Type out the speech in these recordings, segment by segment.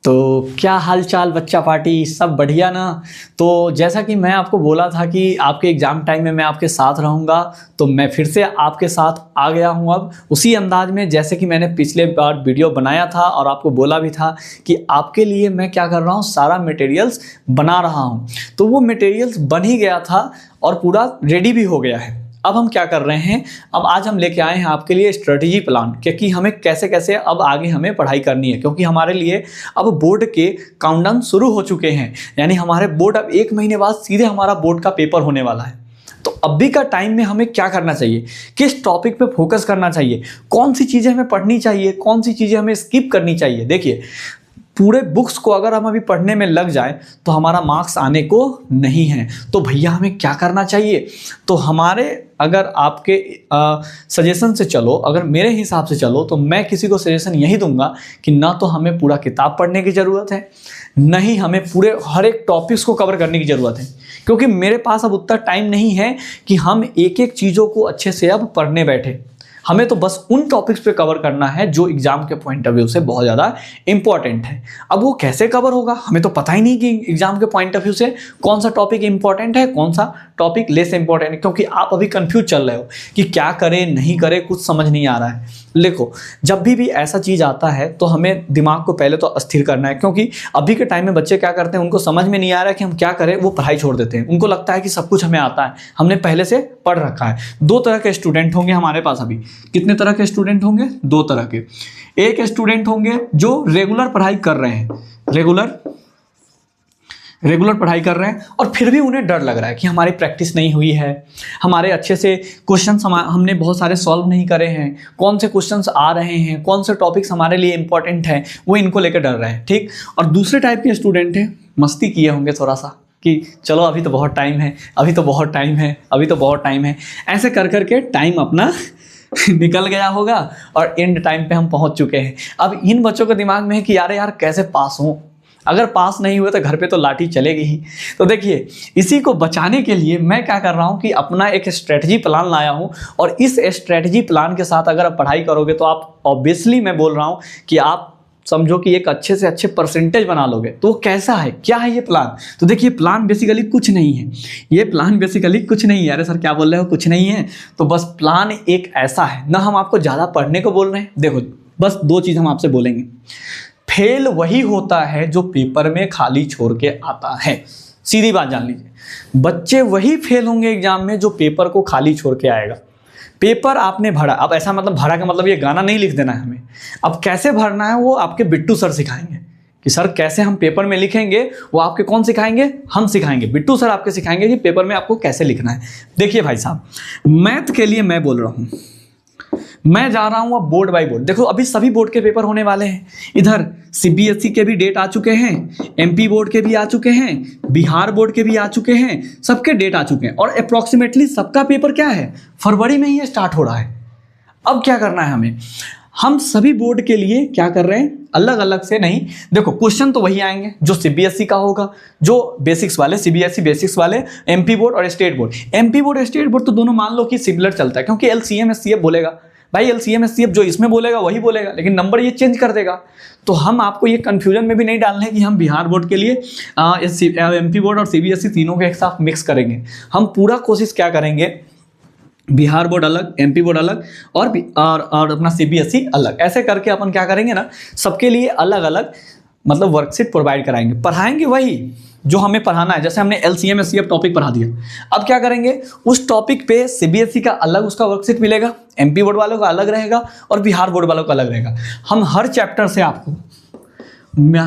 तो क्या हाल चाल बच्चा पार्टी, सब बढ़िया ना। तो जैसा कि मैं आपको बोला था कि आपके एग्ज़ाम टाइम में मैं आपके साथ रहूँगा, तो मैं फिर से आपके साथ आ गया हूँ अब उसी अंदाज में जैसे कि मैंने पिछले बार वीडियो बनाया था और आपको बोला भी था कि आपके लिए मैं क्या कर रहा हूँ, सारा मटेरियल्स बना रहा हूँ। तो वो मटेरियल्स बन ही गया था और पूरा रेडी भी हो गया है। अब हम क्या कर रहे हैं, अब आज हम लेके आए हैं आपके लिए स्ट्रेटजी प्लान कि हमें कैसे कैसे अब आगे हमें पढ़ाई करनी है, क्योंकि हमारे लिए अब बोर्ड के काउंटडाउन शुरू हो चुके हैं। यानी हमारे बोर्ड अब 1 महीने बाद सीधे हमारा बोर्ड का पेपर होने वाला है। तो अभी का टाइम में हमें क्या करना चाहिए, किस टॉपिक पे फोकस करना चाहिए, कौन सी चीज़ें हमें पढ़नी चाहिए, कौन सी चीज़ें हमें स्किप करनी चाहिए। देखिए, पूरे बुक्स को अगर हम अभी पढ़ने में लग जाए तो हमारा मार्क्स आने को नहीं है। तो भैया हमें क्या करना चाहिए, तो हमारे अगर आपके सजेशन से चलो, अगर मेरे हिसाब से चलो, तो मैं किसी को सजेशन यही दूंगा कि ना तो हमें पूरा किताब पढ़ने की ज़रूरत है, न ही हमें पूरे हर एक टॉपिक्स को कवर करने की ज़रूरत है, क्योंकि मेरे पास अब उतना टाइम नहीं है कि हम एक एक चीज़ों को अच्छे से अब पढ़ने बैठे। हमें तो बस उन टॉपिक्स पे कवर करना है जो एग्जाम के पॉइंट ऑफ व्यू से बहुत ज़्यादा इंपॉर्टेंट है। अब वो कैसे कवर होगा, हमें तो पता ही नहीं कि एग्जाम के पॉइंट ऑफ व्यू से कौन सा टॉपिक इंपॉर्टेंट है, कौन सा टॉपिक लेस इंपॉर्टेंट है, क्योंकि आप अभी कंफ्यूज चल रहे हो कि क्या करें नहीं करें, कुछ समझ नहीं आ रहा है। देखो, जब भी ऐसा चीज़ आता है तो हमें दिमाग को पहले तो अस्थिर करना है, क्योंकि अभी के टाइम में बच्चे क्या करते हैं, उनको समझ में नहीं आ रहा है कि हम क्या करें, वो पढ़ाई छोड़ देते हैं। उनको लगता है कि सब कुछ हमें आता है, हमने पहले से पढ़ रखा है। 2 तरह के स्टूडेंट होंगे हमारे पास अभी। कितने तरह के स्टूडेंट होंगे? 2 तरह के। एक स्टूडेंट होंगे जो रेगुलर पढ़ाई कर रहे हैं, रेगुलर पढ़ाई कर रहे हैं और फिर भी उन्हें डर लग रहा है कि हमारी प्रैक्टिस नहीं हुई है, हमारे अच्छे से क्वेश्चंस हमने बहुत सारे सॉल्व नहीं करे हैं, कौन से क्वेश्चंस आ रहे हैं, कौन से टॉपिक्स हमारे लिए इंपॉर्टेंट है, वो इनको लेकर डर रहे हैं। ठीक। और दूसरे टाइप के स्टूडेंट हैं, मस्ती किए होंगे थोड़ा सा कि चलो अभी तो बहुत टाइम है, अभी तो बहुत टाइम है, अभी तो बहुत टाइम है, ऐसे कर करके टाइम अपना निकल गया होगा और एंड टाइम पे हम पहुंच चुके हैं। अब इन बच्चों के दिमाग में है कि यार कैसे पास हों, अगर पास नहीं हुए तो घर पे तो लाठी चलेगी ही। तो देखिए, इसी को बचाने के लिए मैं क्या कर रहा हूँ कि अपना एक स्ट्रेटजी प्लान लाया हूँ, और इस स्ट्रेटजी प्लान के साथ अगर आप पढ़ाई करोगे तो आप ऑब्वियसली मैं बोल रहा हूँ कि आप समझो कि एक अच्छे से अच्छे परसेंटेज बना लोगे। तो कैसा है, क्या है ये प्लान? तो देखिए, प्लान बेसिकली कुछ नहीं है, ये प्लान बेसिकली कुछ नहीं है। अरे सर क्या बोल रहे हो, कुछ नहीं है? तो बस प्लान एक ऐसा है ना, हम आपको ज़्यादा पढ़ने को बोल रहे हैं। देखो, बस 2 चीज़ हम आपसे बोलेंगे। फेल वही होता है जो पेपर में खाली छोड़ के आता है। सीधी बात जान लीजिए, बच्चे वही फेल होंगे एग्जाम में जो पेपर को खाली छोड़ के आएगा। पेपर आपने भरा, अब ऐसा मतलब भरा का मतलब ये गाना नहीं लिख देना है हमें। अब कैसे भरना है वो आपके बिट्टू सर सिखाएंगे कि सर कैसे हम पेपर में लिखेंगे, वो आपके कौन सिखाएंगे? हम सिखाएंगे, बिट्टू सर आपके सिखाएंगे कि पेपर में आपको कैसे लिखना है। देखिए भाई साहब, मैथ के लिए मैं बोल रहा हूँ, मैं जा रहा हूँ अब बोर्ड बाई बोर्ड। देखो, अभी सभी बोर्ड के पेपर होने वाले हैं। इधर सीबीएसई के भी डेट आ चुके हैं, एमपी बोर्ड के भी आ चुके हैं, बिहार बोर्ड के भी आ चुके हैं, सबके डेट आ चुके हैं, और अप्रॉक्सीमेटली सबका पेपर क्या है, फरवरी में ही स्टार्ट हो रहा है। अब क्या करना है हमें, हम सभी बोर्ड के लिए क्या कर रहे हैं, अलग अलग से नहीं। देखो, क्वेश्चन तो वही आएंगे जो सीबीएसई का होगा, जो बेसिक्स वाले, सीबीएसई बेसिक्स वाले, एमपी बोर्ड और स्टेट बोर्ड। एमपी बोर्ड और स्टेट बोर्ड तो दोनों मान लो कि सिमिलर चलता है, क्योंकि एलसीएम एससीएफ बोलेगा भाई, एलसीएम एससीएफ जो इसमें बोलेगा वही बोलेगा, लेकिन नंबर ये चेंज कर देगा। तो हम आपको ये कंफ्यूजन में भी नहीं डालना है कि हम बिहार बोर्ड के लिए एमपी बोर्ड और सीबीएसई तीनों के एक साथ मिक्स करेंगे। हम पूरा कोशिश क्या करेंगे, बिहार बोर्ड अलग, एमपी बोर्ड अलग और अपना सीबीएसई अलग, ऐसे करके अपन क्या करेंगे ना, सबके लिए अलग अलग मतलब वर्कशीट प्रोवाइड कराएंगे। पढ़ाएंगे वही जो हमें पढ़ाना है। जैसे हमने एलसीएम एससीएफ टॉपिक पढ़ा दिया, अब क्या करेंगे, उस टॉपिक पे सीबीएसई का अलग उसका वर्कशीट मिलेगा, एमपी बोर्ड वालों का अलग रहेगा और बिहार बोर्ड वालों का अलग रहेगा। हम हर चैप्टर से आपको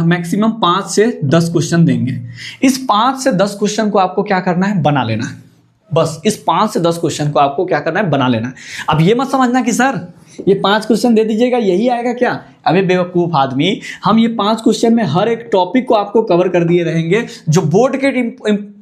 मैक्सिमम 5 से 10 क्वेश्चन देंगे। इस 5 से 10 क्वेश्चन को आपको क्या करना है, बना लेना है। बस इस 5 से 10 क्वेश्चन को आपको क्या करना है, बना लेना है। अब ये मत समझना कि सर ये 5 क्वेश्चन दे दीजिएगा यही आएगा क्या। अबे बेवकूफ़ आदमी, हम ये 5 क्वेश्चन में हर एक टॉपिक को आपको कवर कर दिए रहेंगे जो बोर्ड के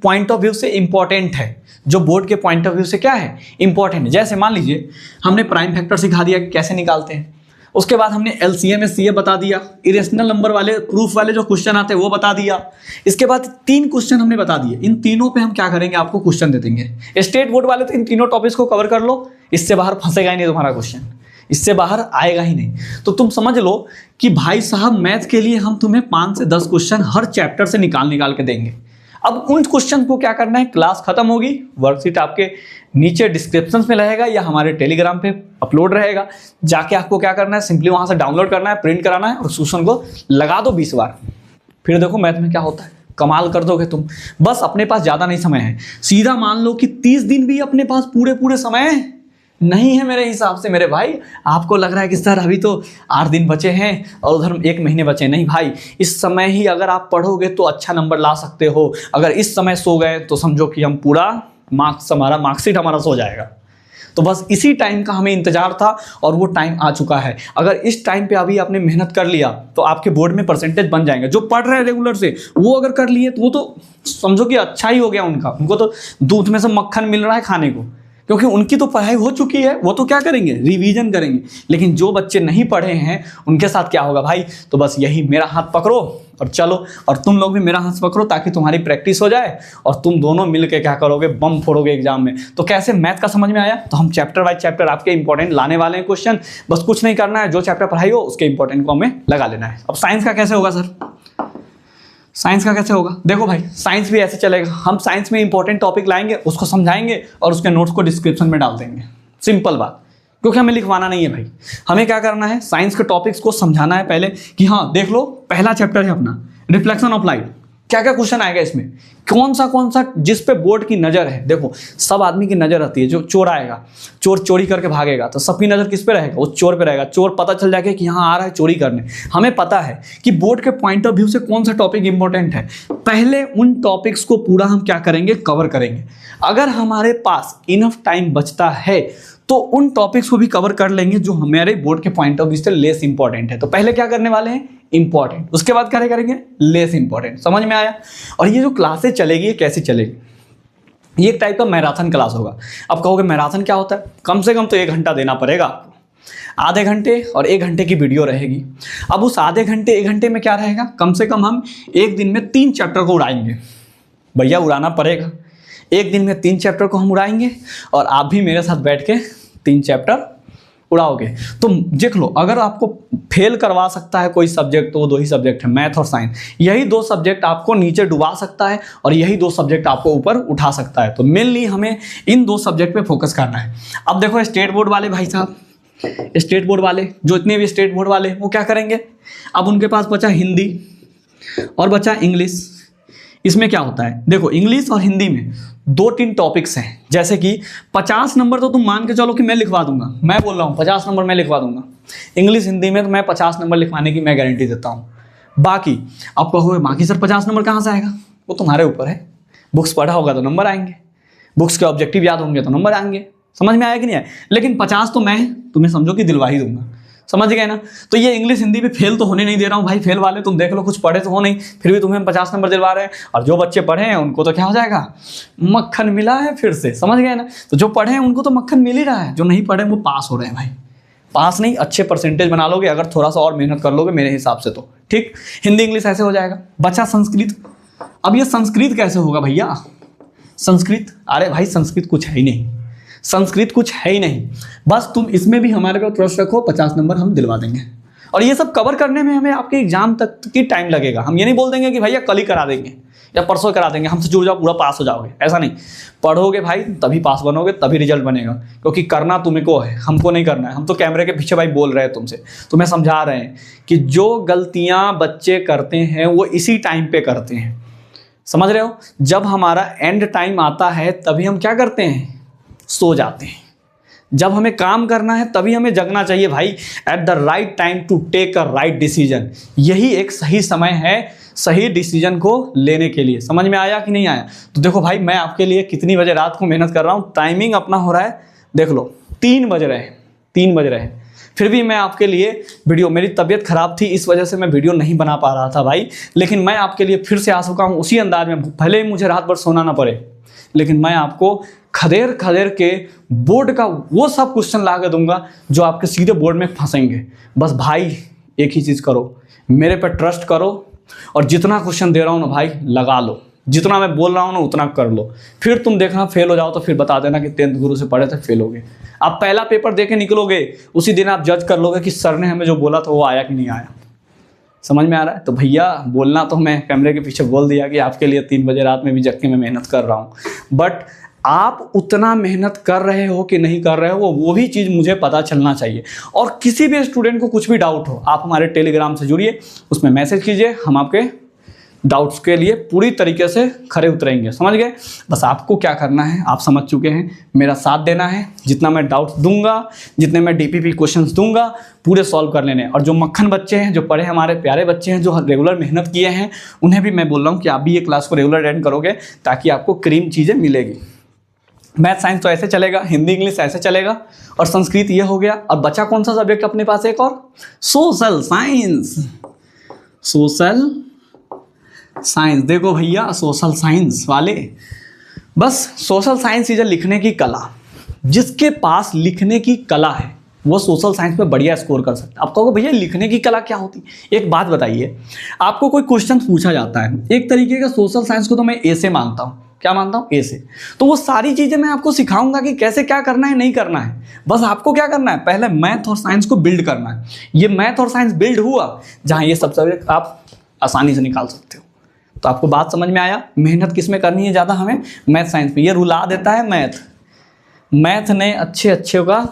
पॉइंट ऑफ व्यू से इंपॉर्टेंट है, जो बोर्ड के पॉइंट ऑफ व्यू से क्या है, इंपॉर्टेंट है। जैसे मान लीजिए हमने प्राइम फैक्टर सिखा दिया कि कैसे निकालते हैं, उसके बाद हमने एलसीएम एससीएफ बता दिया, इरेशनल नंबर वाले प्रूफ वाले जो क्वेश्चन आते हैं वो बता दिया। इसके बाद 3 क्वेश्चन हमने बता दिए, इन तीनों पे हम क्या करेंगे, आपको क्वेश्चन दे देंगे। स्टेट बोर्ड वाले तो इन तीनों टॉपिक्स को कवर कर लो, इससे बाहर फंसेगा ही नहीं तुम्हारा क्वेश्चन। इससे बाहर आएगा ही नहीं। तो तुम समझ लो कि भाई साहब मैथ के लिए हम तुम्हें 5 से 10 क्वेश्चन हर चैप्टर से निकाल के देंगे। अब उन क्वेश्चन को क्या करना है, क्लास खत्म होगी, वर्कशीट आपके नीचे डिस्क्रिप्शन में रहेगा या हमारे टेलीग्राम पे अपलोड रहेगा, जाके आपको क्या करना है, सिंपली वहां से डाउनलोड करना है, प्रिंट कराना है और क्वेश्चन को लगा दो 20 बार। फिर देखो मैथ में क्या होता है, कमाल कर दोगे तुम। बस अपने पास ज़्यादा नहीं समय है, सीधा मान लो कि 30 दिन भी अपने पास पूरे समय नहीं है मेरे हिसाब से मेरे भाई। आपको लग रहा है कि सर अभी तो 8 दिन बचे हैं और उधर 1 महीने बचे, नहीं भाई, इस समय ही अगर आप पढ़ोगे तो अच्छा नंबर ला सकते हो। अगर इस समय सो गए तो समझो कि हम पूरा मार्कशीट हमारा सो जाएगा। तो बस इसी टाइम का हमें इंतजार था और वो टाइम आ चुका है। अगर इस टाइम पे अभी आपने मेहनत कर लिया तो आपके बोर्ड में परसेंटेज बन जाएंगे। जो पढ़ रहे हैं रेगुलर से वो अगर कर लिए तो वो तो समझो कि अच्छा ही हो गया उनको तो दूध में से मक्खन मिल रहा है खाने को, क्योंकि उनकी तो पढ़ाई हो चुकी है। वो तो क्या करेंगे, रिवीजन करेंगे। लेकिन जो बच्चे नहीं पढ़े हैं उनके साथ क्या होगा भाई, तो बस यही मेरा हाथ पकड़ो और चलो, और तुम लोग भी मेरा हाथ पकड़ो ताकि तुम्हारी प्रैक्टिस हो जाए और तुम दोनों मिलकर क्या करोगे, बम फोड़ोगे एग्जाम में। तो कैसे, मैथ का समझ में आया? तो हम चैप्टर बाय चैप्टर आपके इंपॉर्टेंट लाने वाले हैं क्वेश्चन। बस कुछ नहीं करना है, जो चैप्टर पढ़ाई हो उसके इंपॉर्टेंट को हमें लगा लेना है। अब साइंस का कैसे होगा सर? साइंस का कैसे होगा? देखो भाई, साइंस भी ऐसे चलेगा। हम साइंस में इंपॉर्टेंट टॉपिक लाएंगे, उसको समझाएंगे और उसके नोट्स को डिस्क्रिप्शन में डाल देंगे। सिंपल बात, क्योंकि हमें लिखवाना नहीं है भाई। हमें क्या करना है, साइंस के टॉपिक्स को समझाना है पहले कि हाँ देख लो, पहला चैप्टर है अपना रिफ्लेक्शन ऑफ लाइट। क्या क्या क्वेश्चन आएगा इसमें, कौन सा जिस पे बोर्ड की नज़र है। देखो सब आदमी की नज़र रहती है, जो चोर आएगा, चोर चोरी करके भागेगा तो सबकी नज़र किस पे रहेगा, वो चोर पे रहेगा। चोर पता चल जाएगा कि यहाँ आ रहा है चोरी करने। हमें पता है कि बोर्ड के पॉइंट ऑफ व्यू से कौन सा टॉपिक इंपॉर्टेंट है। पहले उन टॉपिक्स को पूरा हम क्या करेंगे, कवर करेंगे। अगर हमारे पास इनफ टाइम बचता है तो उन टॉपिक्स को भी कवर कर लेंगे जो हमारे बोर्ड के पॉइंट ऑफ व्यू से लेस इंपॉर्टेंट है। तो पहले क्या करने वाले हैं, इंपॉर्टेंट, उसके बाद क्या करेंगे, लेस इंपॉर्टेंट। समझ में आया? और ये जो क्लासेस चलेगी, ये कैसे चलेगी, ये एक टाइप का मैराथन क्लास होगा। अब कहोगे मैराथन क्या होता है? कम से कम तो 1 घंटा देना पड़ेगा आपको। आधे घंटे और 1 घंटे की वीडियो रहेगी। अब उस आधे घंटे 1 घंटे में क्या रहेगा, कम से कम हम एक दिन में 3 चैप्टर को उड़ाएंगे। भैया उड़ाना पड़ेगा, एक दिन में 3 चैप्टर को हम उड़ाएंगे और आप भी मेरे साथ बैठ के 3 चैप्टर उड़ाओगे। तो देख लो, अगर आपको फेल करवा सकता है कोई सब्जेक्ट तो वो 2 ही सब्जेक्ट है, मैथ और साइंस। यही 2 सब्जेक्ट आपको नीचे डुबा सकता है और यही 2 सब्जेक्ट आपको ऊपर उठा सकता है। तो मेनली हमें इन 2 सब्जेक्ट पे फोकस करना है। अब देखो स्टेट बोर्ड वाले भाई साहब, स्टेट बोर्ड वाले जो इतने भी स्टेट बोर्ड वाले वो क्या करेंगे, अब उनके पास बचा हिंदी और बचा इंग्लिश। इसमें क्या होता है, देखो इंग्लिश और हिंदी में 2-3 टॉपिक्स हैं। जैसे कि 50 नंबर तो तुम मान के चलो कि मैं लिखवा दूंगा, मैं बोल रहा हूँ 50 नंबर मैं लिखवा दूंगा। इंग्लिश हिंदी में तो मैं 50 नंबर लिखवाने की मैं गारंटी देता हूँ। बाकी आप कहोगे बाकी सर 50 नंबर कहाँ से आएगा, वो तुम्हारे ऊपर है। बुक्स पढ़ा होगा तो नंबर आएंगे, बुक्स के ऑब्जेक्टिव याद होंगे तो नंबर आएंगे। समझ में आया कि नहीं आया? लेकिन 50 तो मैं तुम्हें समझो कि दिलवा ही दूंगा। समझ गए ना? तो ये इंग्लिश हिंदी पे फेल तो होने नहीं दे रहा हूँ भाई। फेल वाले तुम देख लो, कुछ पढ़े तो हो नहीं, फिर भी तुम्हें 50 नंबर दिलवा रहे हैं। और जो बच्चे पढ़े हैं उनको तो क्या हो जाएगा, मक्खन मिला है फिर से। समझ गए ना? तो जो पढ़े हैं उनको तो मक्खन मिल ही रहा है, जो नहीं पढ़े वो पास हो रहे हैं भाई। पास नहीं, अच्छे परसेंटेज बना लोगे अगर थोड़ा सा और मेहनत कर लोगे मेरे हिसाब से तो। ठीक, हिंदी इंग्लिश ऐसे हो जाएगा। बचा संस्कृत। अब ये संस्कृत कैसे होगा भैया, संस्कृत, अरे भाई संस्कृत कुछ है ही नहीं, संस्कृत कुछ है ही नहीं। बस तुम इसमें भी हमारे को ट्रस्ट रखो, 50 नंबर हम दिलवा देंगे। और ये सब कवर करने में हमें आपके एग्जाम तक की टाइम लगेगा। हम ये नहीं बोल देंगे कि भैया कल ही करा देंगे या परसों करा देंगे, हमसे जुड़ जाओ पूरा पास हो जाओगे, ऐसा नहीं। पढ़ोगे भाई तभी पास बनोगे, तभी रिजल्ट बनेगा। क्योंकि करना तुम्हें को है, हमको नहीं करना है। हम तो कैमरे के पीछे भाई बोल रहे हैं तुमसे, तुम्हें समझा रहे हैं कि जो गलतियाँ बच्चे करते हैं वो इसी टाइम पे करते हैं। समझ रहे हो? जब हमारा एंड टाइम आता है तभी हम क्या करते हैं, सो जाते हैं। जब हमें काम करना है तभी हमें जगना चाहिए भाई। At the right time to take a right decision, यही एक सही समय है सही डिसीजन को लेने के लिए। समझ में आया कि नहीं आया? तो देखो भाई, मैं आपके लिए कितनी बजे रात को मेहनत कर रहा हूँ। टाइमिंग अपना हो रहा है, देख लो 3 बज रहे हैं, 3 बज रहे हैं, फिर भी मैं आपके लिए वीडियो, मेरी तबीयत खराब थी इस वजह से मैं वीडियो नहीं बना पा रहा था भाई। लेकिन मैं आपके लिए फिर से आ चुका हूँ उसी अंदाज में, भले ही मुझे रात भर सोना ना पड़े, लेकिन मैं आपको खदेड़ खदेड़ के बोर्ड का वो सब क्वेश्चन ला के दूंगा जो आपके सीधे बोर्ड में फंसेंगे। बस भाई एक ही चीज़ करो, मेरे पे ट्रस्ट करो और जितना क्वेश्चन दे रहा हूँ ना भाई लगा लो। जितना मैं बोल रहा हूँ ना उतना कर लो, फिर तुम देखना फेल हो जाओ तो फिर बता देना कि 10th गुरु से पढ़े थे फेल हो गए। आप पहला पेपर दे के निकलोगे, उसी दिन आप जज कर लोगे कि सर ने हमें जो बोला था वो आया कि नहीं आया। समझ में आ रहा है? तो भैया बोलना तो मैं कैमरे के पीछे बोल दिया कि आपके लिए 3 बजे रात में भी जग के मैं मेहनत कर रहा हूँ, बट आप उतना मेहनत कर रहे हो कि नहीं कर रहे हो वो भी चीज़ मुझे पता चलना चाहिए। और किसी भी स्टूडेंट को कुछ भी डाउट हो, आप हमारे टेलीग्राम से जुड़िए, उसमें मैसेज कीजिए, हम आपके डाउट्स के लिए पूरी तरीके से खरे उतरेंगे। समझ गए? बस आपको क्या करना है आप समझ चुके हैं, मेरा साथ देना है, जितना मैं डाउट्स दूंगा, जितने मैं डीपीपी क्वेश्चंस दूंगा पूरे सॉल्व कर लेने। और जो मक्खन बच्चे हैं, जो पढ़े हमारे प्यारे बच्चे हैं, जो रेगुलर मेहनत किए हैं, उन्हें भी मैं बोल रहा हूँ कि आप भी ये क्लास को रेगुलर अटेंड करोगे ताकि आपको क्रीम चीज़ें मिलेगी। मैथ साइंस तो ऐसे चलेगा, हिंदी इंग्लिश ऐसे चलेगा, और संस्कृत ये हो गया। और बचा कौन सा सब्जेक्ट अपने पास? एक और सोशल साइंस। सोशल साइंस देखो भैया, सोशल साइंस वाले, बस सोशल साइंस इज लिखने की कला। जिसके पास लिखने की कला है वो सोशल साइंस में बढ़िया स्कोर कर सकता है। आप कहोगे भैया लिखने की कला क्या होती है? एक बात बताइए, आपको कोई क्वेश्चन पूछा जाता है, एक तरीके का सोशल साइंस को तो मैं ए से मानता हूँ। क्या मानता हूँ? ए से। तो वो सारी चीज़ें मैं आपको सिखाऊंगा कि कैसे क्या करना है, नहीं करना है। बस आपको क्या करना है, पहले मैथ और साइंस को बिल्ड करना है। ये मैथ और साइंस बिल्ड हुआ जहाँ ये सब सब्जेक्ट आप आसानी से निकाल सकते हो। तो आपको बात समझ में आया? मेहनत किस में करनी है ज़्यादा? हमें मैथ साइंस पे। ये रुला देता है मैथ ने अच्छे का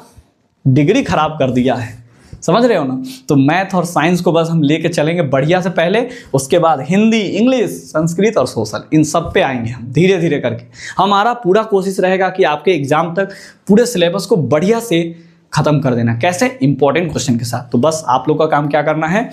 डिग्री खराब कर दिया है। समझ रहे हो ना? तो मैथ और साइंस को बस हम लेके चलेंगे बढ़िया से पहले, उसके बाद हिंदी, इंग्लिश, संस्कृत और सोशल, इन सब पे आएंगे हम धीरे धीरे करके। हमारा पूरा कोशिश रहेगा कि आपके एग्जाम तक पूरे सिलेबस को बढ़िया से ख़त्म कर देना। कैसे? इंपॉर्टेंट क्वेश्चन के साथ। तो बस आप लोग का काम क्या करना है,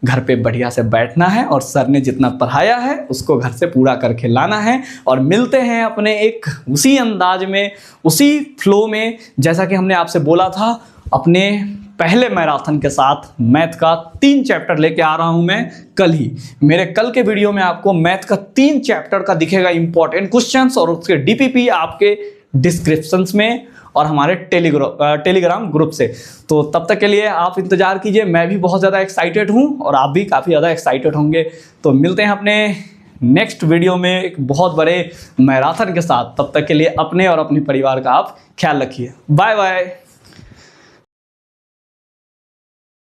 घर पे बढ़िया से बैठना है और सर ने जितना पढ़ाया है उसको घर से पूरा करके लाना है। और मिलते हैं अपने एक उसी अंदाज में, उसी फ्लो में, जैसा कि हमने आपसे बोला था, अपने पहले मैराथन के साथ। मैथ का 3 चैप्टर लेके आ रहा हूं मैं कल ही। मेरे कल के वीडियो में आपको मैथ का 3 चैप्टर का दिखेगा इंपॉर्टेंट क्वेश्चंस, और उसके डीपीपी आपके डिस्क्रिप्शंस में और हमारे टेलीग्राम ग्रुप से। तो तब तक के लिए आप इंतजार कीजिए। मैं भी बहुत ज़्यादा एक्साइटेड हूँ और आप भी काफ़ी ज़्यादा एक्साइटेड होंगे। तो मिलते हैं अपने नेक्स्ट वीडियो में एक बहुत बड़े मैराथन के साथ। तब तक के लिए अपने और अपने परिवार का आप ख्याल रखिए। Bye bye.